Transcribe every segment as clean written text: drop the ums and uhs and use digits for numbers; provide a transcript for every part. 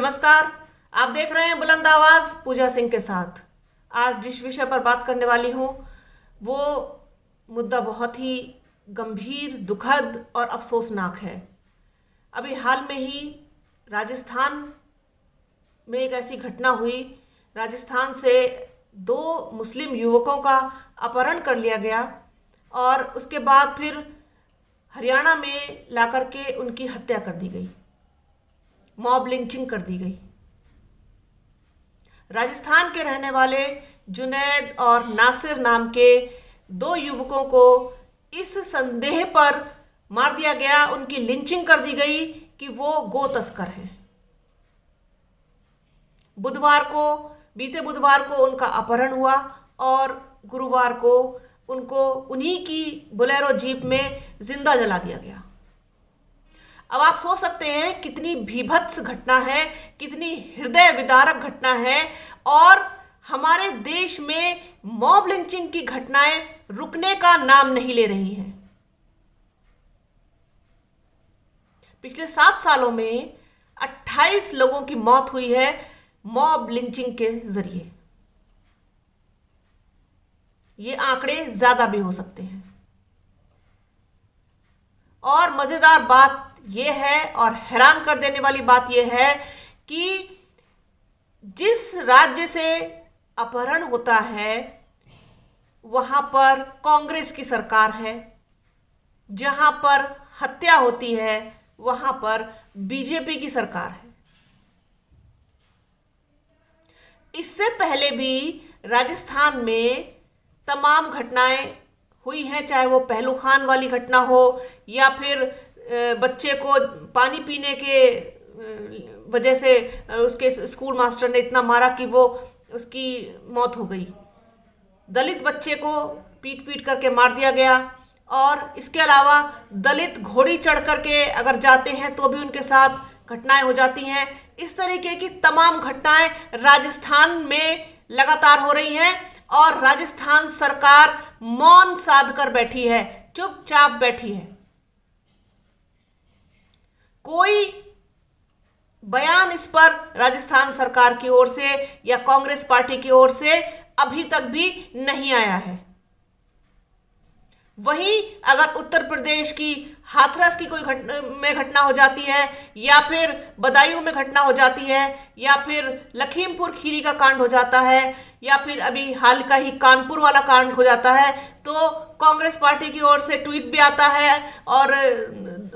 नमस्कार। आप देख रहे हैं बुलंद आवाज पूजा सिंह के साथ। आज जिस विषय पर बात करने वाली हूँ वो मुद्दा बहुत ही गंभीर, दुखद और अफसोसनाक है। अभी हाल में ही राजस्थान में एक ऐसी घटना हुई। राजस्थान से दो मुस्लिम युवकों का अपहरण कर लिया गया और उसके बाद फिर हरियाणा में लाकर के उनकी हत्या कर दी गई, मॉब लिंचिंग कर दी गई। राजस्थान के रहने वाले जुनैद और नासिर नाम के दो युवकों को इस संदेह पर मार दिया गया, उनकी लिंचिंग कर दी गई कि वो गो तस्कर हैं। बीते बुधवार को उनका अपहरण हुआ और गुरुवार को उनको उन्हीं की बोलेरो जीप में जिंदा जला दिया गया। अब आप सोच सकते हैं कितनी भीभत्स घटना है, कितनी हृदय विदारक घटना है। और हमारे देश में मॉब लिंचिंग की घटनाएं रुकने का नाम नहीं ले रही हैं। पिछले 7 सालों में 28 लोगों की मौत हुई है मॉब लिंचिंग के जरिए। ये आंकड़े ज्यादा भी हो सकते हैं। और मजेदार बात यह है और हैरान कर देने वाली बात यह है कि जिस राज्य से अपहरण होता है वहां पर कांग्रेस की सरकार है, जहां पर हत्या होती है वहां पर बीजेपी की सरकार है। इससे पहले भी राजस्थान में तमाम घटनाएं हुई हैं, चाहे वो पहलू खान वाली घटना हो या फिर बच्चे को पानी पीने के वजह से उसके स्कूल मास्टर ने इतना मारा कि वो उसकी मौत हो गई। दलित बच्चे को पीट पीट करके मार दिया गया। और इसके अलावा दलित घोड़ी चढ़ करके अगर जाते हैं तो भी उनके साथ घटनाएं हो जाती हैं। इस तरीके की तमाम घटनाएं राजस्थान में लगातार हो रही हैं और राजस्थान सरकार मौन साध कर बैठी है, चुपचाप बैठी है। कोई बयान इस पर राजस्थान सरकार की ओर से या कांग्रेस पार्टी की ओर से अभी तक भी नहीं आया है। वहीं अगर उत्तर प्रदेश की हाथरस की कोई घटना हो जाती है या फिर बदायूं में घटना हो जाती है या फिर लखीमपुर खीरी का कांड हो जाता है या फिर अभी हाल का ही कानपुर वाला कांड हो जाता है तो कांग्रेस पार्टी की ओर से ट्वीट भी आता है और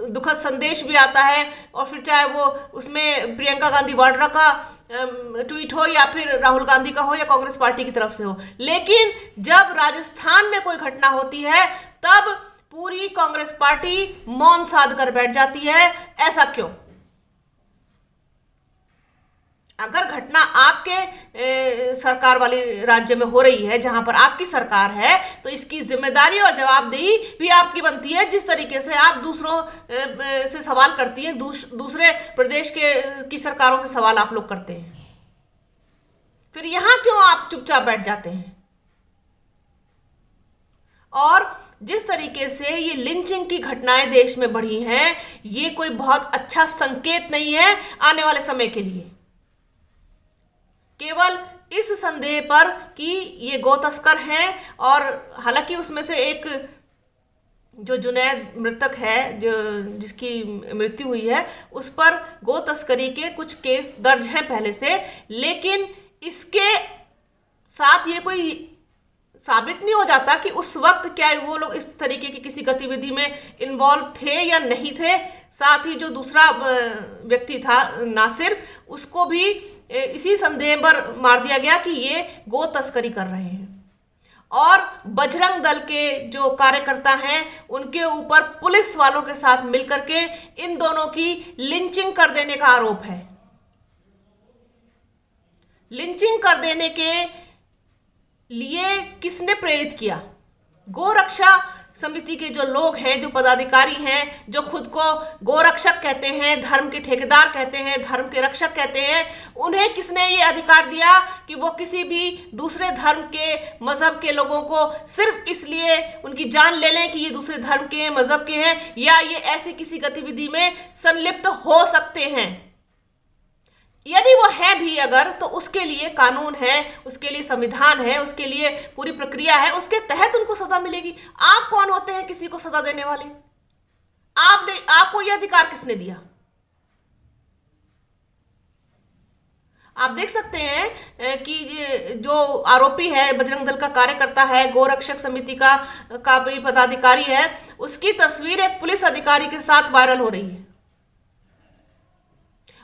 दुखद संदेश भी आता है। और फिर चाहे वो उसमें प्रियंका गांधी वाड्रा का ट्वीट हो या फिर राहुल गांधी का हो या कांग्रेस पार्टी की तरफ से हो, लेकिन जब राजस्थान में कोई घटना होती है तब पूरी कांग्रेस पार्टी मौन साध कर बैठ जाती है। ऐसा क्यों? अगर घटना आपके सरकार वाली राज्य में हो रही है, जहां पर आपकी सरकार है, तो इसकी जिम्मेदारी और जवाबदेही भी आपकी बनती है। जिस तरीके से आप दूसरों से सवाल करती हैं, दूसरे प्रदेश की सरकारों से सवाल आप लोग करते हैं, फिर यहां क्यों आप चुपचाप बैठ जाते हैं? और जिस तरीके से ये लिंचिंग की घटनाएं देश में बढ़ी हैं, ये कोई बहुत अच्छा संकेत नहीं है आने वाले समय के लिए। केवल इस संदेह पर कि ये गो तस्कर हैं, और हालांकि उसमें से एक जो जुनैद मृतक है, जिसकी मृत्यु हुई है, उस पर गो तस्करी के कुछ केस दर्ज हैं पहले से, लेकिन इसके साथ ये कोई साबित नहीं हो जाता कि उस वक्त क्या वो लोग इस तरीके की किसी गतिविधि में इन्वॉल्व थे या नहीं थे। साथ ही जो दूसरा व्यक्ति था नासिर, उसको भी इसी संदेह पर मार दिया गया कि ये गो तस्करी कर रहे हैं। और बजरंग दल के जो कार्यकर्ता हैं उनके ऊपर पुलिस वालों के साथ मिलकर के इन दोनों की लिंचिंग कर देने का आरोप है। लिंचिंग कर देने के लिए किसने प्रेरित किया? गोरक्षा समिति के जो लोग हैं, जो पदाधिकारी हैं, जो खुद को गोरक्षक कहते हैं, धर्म के ठेकेदार कहते हैं, धर्म के रक्षक कहते हैं, उन्हें किसने ये अधिकार दिया कि वो किसी भी दूसरे धर्म के, मजहब के लोगों को सिर्फ इसलिए उनकी जान ले लें कि ये दूसरे धर्म के हैं, मजहब के हैं, या ये ऐसी किसी गतिविधि में संलिप्त हो सकते हैं? यदि वो है भी अगर, तो उसके लिए कानून है, उसके लिए संविधान है, उसके लिए पूरी प्रक्रिया है, उसके तहत उनको सजा मिलेगी। आप कौन होते हैं किसी को सजा देने वाले? आपने, आपको यह अधिकार किसने दिया? आप देख सकते हैं कि ये जो आरोपी है, बजरंग दल का कार्यकर्ता है, गोरक्षक समिति का भी पदाधिकारी है, उसकी तस्वीर एक पुलिस अधिकारी के साथ वायरल हो रही है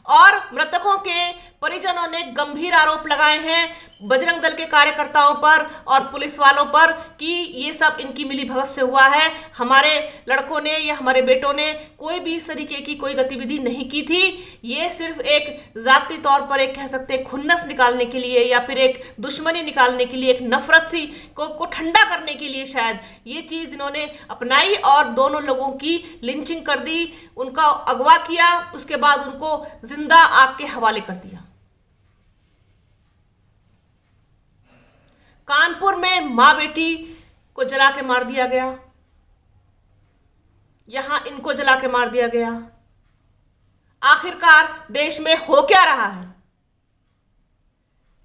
और मृतकों के परिजनों ने गंभीर आरोप लगाए हैं बजरंग दल के कार्यकर्ताओं पर और पुलिस वालों पर कि ये सब इनकी मिलीभगत से हुआ है। हमारे लड़कों ने या हमारे बेटों ने कोई भी इस तरीके की कोई गतिविधि नहीं की थी। ये सिर्फ एक जाति तौर पर एक कह सकते हैं खुन्नस निकालने के लिए या फिर एक दुश्मनी निकालने के लिए, एक नफरत सी को ठंडा करने के लिए शायद ये चीज इन्होंने अपनाई और दोनों लोगों की लिंचिंग कर दी, उनका अगवा किया, उसके बाद उनको जिंदा आग के हवाले कर दिया। कानपुर में मां बेटी को जला के मार दिया गया, यहां इनको जला के मार दिया गया। आखिरकार देश में हो क्या रहा है?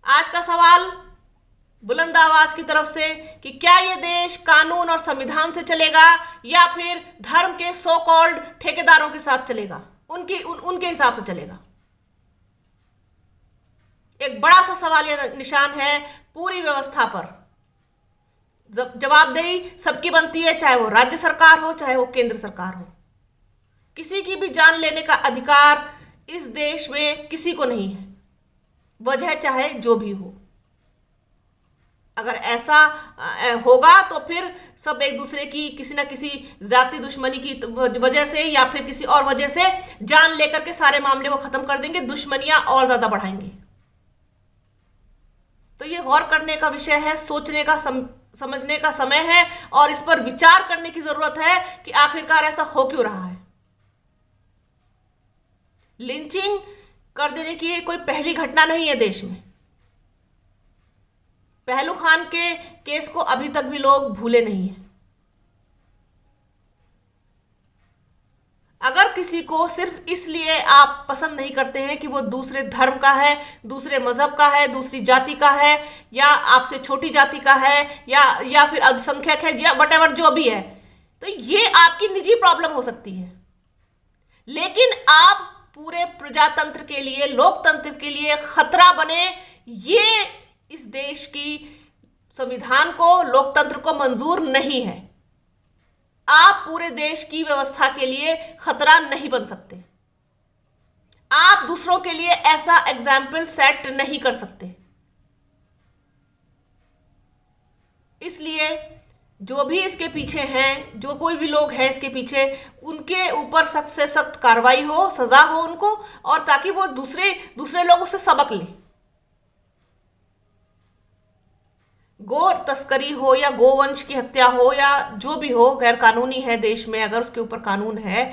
आज का सवाल बुलंद आवाज की तरफ से कि क्या यह देश कानून और संविधान से चलेगा या फिर धर्म के सो कॉल्ड ठेकेदारों के साथ चलेगा, उनके हिसाब से चलेगा? एक बड़ा सा सवाल या निशान है पूरी व्यवस्था पर। जवाबदेही सबकी बनती है, चाहे वो राज्य सरकार हो चाहे वो केंद्र सरकार हो। किसी की भी जान लेने का अधिकार इस देश में किसी को नहीं है, वजह चाहे जो भी हो। अगर ऐसा होगा तो फिर सब एक दूसरे की किसी ना किसी जाति दुश्मनी की वजह से या फिर किसी और वजह से जान लेकर के सारे मामले को खत्म कर देंगे, दुश्मनियां और ज्यादा बढ़ाएंगे। तो ये गौर करने का विषय है, सोचने का समझने का समय है और इस पर विचार करने की जरूरत है कि आखिरकार ऐसा हो क्यों रहा है। लिंचिंग कर देने की कोई पहली घटना नहीं है देश में। पहलू खान के केस को अभी तक भी लोग भूले नहीं हैं। अगर किसी को सिर्फ इसलिए आप पसंद नहीं करते हैं कि वो दूसरे धर्म का है, दूसरे मजहब का है, दूसरी जाति का है या आपसे छोटी जाति का है या फिर अल्पसंख्यक है या वटेवर जो भी है, तो ये आपकी निजी प्रॉब्लम हो सकती है। लेकिन आप पूरे प्रजातंत्र के लिए, लोकतंत्र के लिए खतरा बने, ये इस देश की संविधान को, लोकतंत्र को मंजूर नहीं है। आप पूरे देश की व्यवस्था के लिए खतरा नहीं बन सकते। आप दूसरों के लिए ऐसा एग्जाम्पल सेट नहीं कर सकते। इसलिए जो भी इसके पीछे हैं, जो कोई भी लोग हैं इसके पीछे, उनके ऊपर सख्त से सख्त कार्रवाई हो, सजा हो उनको, और ताकि वो दूसरे लोग उससे सबक लें। गो तस्करी हो या गोवंश की हत्या हो या जो भी हो, गैर कानूनी है देश में, अगर उसके ऊपर कानून है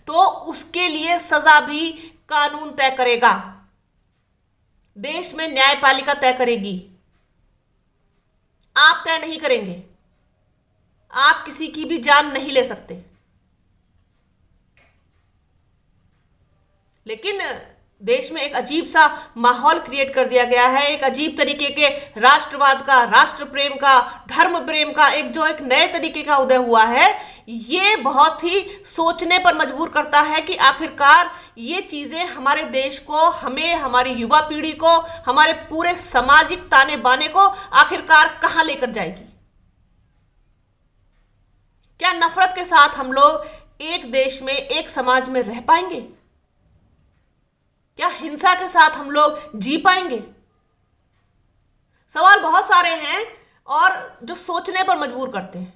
तो उसके लिए सजा भी कानून तय करेगा। देश में न्यायपालिका तय करेगी, आप तय नहीं करेंगे। आप किसी की भी जान नहीं ले सकते। लेकिन देश में एक अजीब सा माहौल क्रिएट कर दिया गया है, एक अजीब तरीके के राष्ट्रवाद का, राष्ट्र प्रेम का, धर्म प्रेम का एक नए तरीके का उदय हुआ है। ये बहुत ही सोचने पर मजबूर करता है कि आखिरकार ये चीजें हमारे देश को, हमें, हमारी युवा पीढ़ी को, हमारे पूरे सामाजिक ताने बाने को आखिरकार कहां लेकर जाएगी। क्या नफरत के साथ हम लोग एक देश में, एक समाज में रह पाएंगे? क्या हिंसा के साथ हम लोग जी पाएंगे? सवाल बहुत सारे हैं और जो सोचने पर मजबूर करते हैं।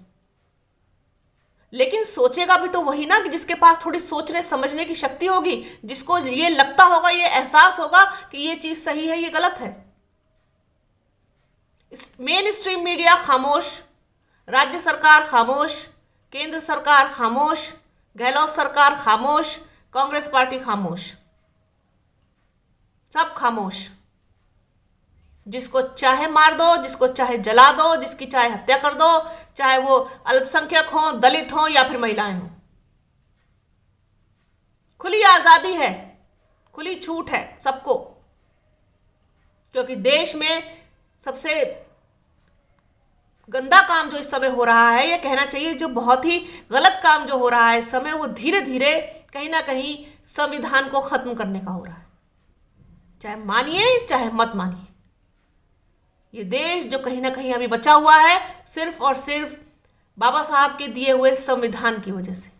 लेकिन सोचेगा भी तो वही ना कि जिसके पास थोड़ी सोचने समझने की शक्ति होगी, जिसको ये लगता होगा, ये एहसास होगा कि ये चीज सही है, ये गलत है। मेन स्ट्रीम मीडिया खामोश, राज्य सरकार खामोश, केंद्र सरकार खामोश, गहलोत सरकार खामोश, कांग्रेस पार्टी खामोश, सब खामोश। जिसको चाहे मार दो, जिसको चाहे जला दो, जिसकी चाहे हत्या कर दो, चाहे वो अल्पसंख्यक हो, दलित हो या फिर महिलाएं हो। खुली आजादी है, खुली छूट है सबको। क्योंकि देश में सबसे गंदा काम जो इस समय हो रहा है, या कहना चाहिए जो बहुत ही गलत काम जो हो रहा है इस समय, वो धीरे धीरे कहीं ना कहीं संविधान को खत्म करने का हो रहा है। चाहे मानिए चाहे मत मानिए, ये देश जो कहीं ना कहीं अभी बचा हुआ है सिर्फ और सिर्फ बाबा साहब के दिए हुए संविधान की वजह से।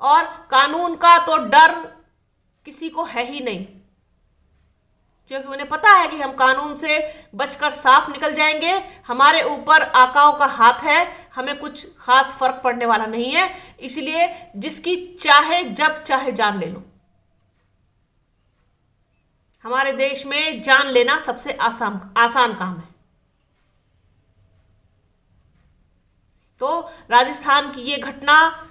और कानून का तो डर किसी को है ही नहीं, क्योंकि उन्हें पता है कि हम कानून से बचकर साफ निकल जाएंगे। हमारे ऊपर आकाओं का हाथ है, हमें कुछ खास फर्क पड़ने वाला नहीं है। इसलिए जिसकी चाहे जब चाहे जान ले लो। हमारे देश में जान लेना सबसे आसान काम है। तो राजस्थान की ये घटना,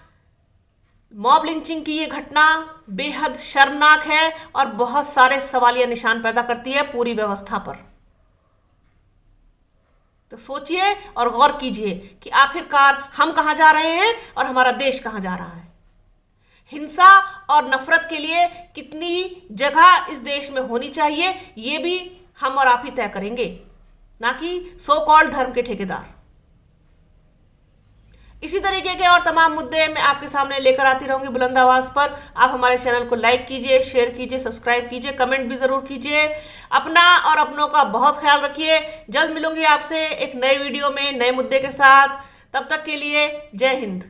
मॉब लिंचिंग की ये घटना बेहद शर्मनाक है और बहुत सारे सवालिया निशान पैदा करती है पूरी व्यवस्था पर। तो सोचिए और गौर कीजिए कि आखिरकार हम कहां जा रहे हैं और हमारा देश कहां जा रहा है। हिंसा और नफरत के लिए कितनी जगह इस देश में होनी चाहिए, ये भी हम और आप ही तय करेंगे, ना कि सो कॉल्ड धर्म के ठेकेदार। इसी तरीके के और तमाम मुद्दे मैं आपके सामने लेकर आती रहूंगी बुलंद आवाज पर। आप हमारे चैनल को लाइक कीजिए, शेयर कीजिए, सब्सक्राइब कीजिए, कमेंट भी जरूर कीजिए। अपना और अपनों का बहुत ख्याल रखिए। जल्द मिलूंगी आपसे एक नए वीडियो में नए मुद्दे के साथ। तब तक के लिए जय हिंद।